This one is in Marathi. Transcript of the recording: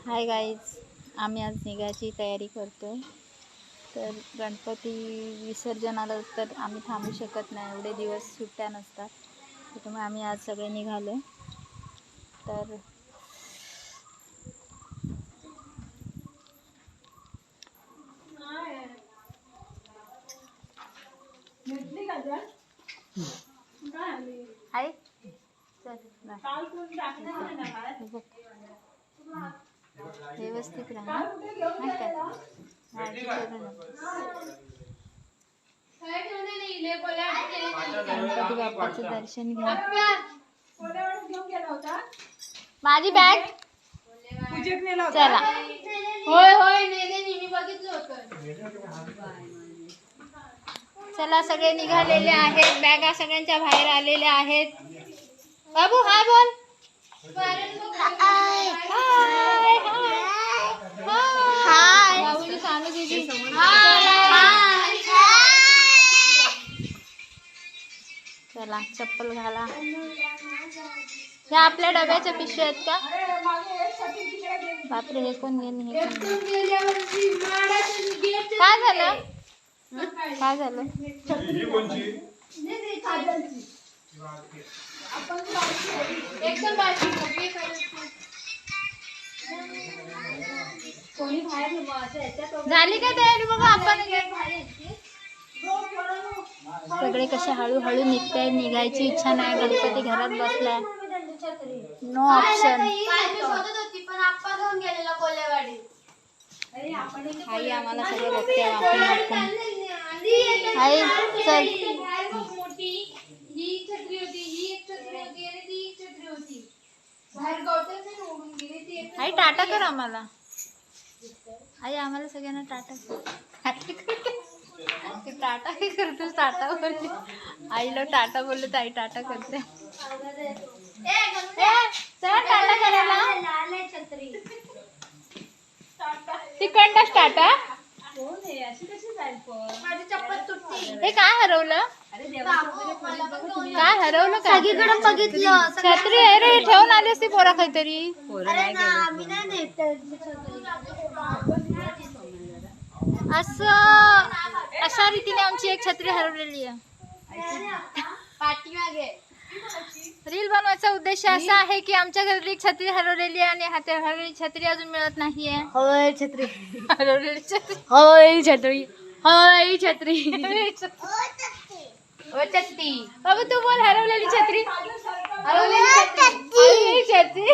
हाय गाईज, आम्ही आज निघायची तयारी करतोय. तर गणपती विसर्जनाला तर आम्ही थांबू शकत नाही, एवढे दिवस सुट्ट्या नसतात. त्याच्यामुळे आम्ही आज सगळे निघालो. तर हाय व्यवस्थित राहा, गणपती बाप्पाचं दर्शन घ्या. माझी बॅग चला. होय होय मी बघितलं होतं. चला, सगळे निघालेले आहेत. बॅगा सगळ्यांच्या बाहेर आलेल्या आहेत. बाबू हाय बोल. हाय हाय हाय बाबूजी, सानू दीदी चला, चप्पल घाला. ह्या आपल्या डब्याच्या पिशव्या आहेत का? बापरे, हे कोण गेले? हे काय झालं? काय झालं? झाली का तयारी? बघा आपण सगळे कसे हळूहळू निघताय. निघायची इच्छा नाही, गणपती घरात बसलाय, नो ऑप्शन. आई आम्हाला सगळं बघते. आई चल. आई टाटा कर आम्हाला. आई आम्हाला सगळ्यांना टाटा कर. टाटा काय करतोस? टाटा बोलते. आईला टाटा बोलले तर आई टाटा करते. टाटा करायला तिकडनंच टाटा. हे काय हरवलं? काय हरवलं? सगळीकडे बघितलं. छत्री आहे रे, ठेवून आली असती पोरा काहीतरी. असं अशा रीतीने आमची एक छत्री हरवलेली आहे. रील बनवायचा उद्देश असा आहे की आमच्या घरी एक छत्री हरवलेली आहे आणि हरवलेली छत्री अजून मिळत नाहीये. होय छत्री हरवलेली छत्री. होय छत्री. होय छत्री. ओ छत्री. बाबू तू बोल, हरवलेली छत्री. हरवलेली छत्री.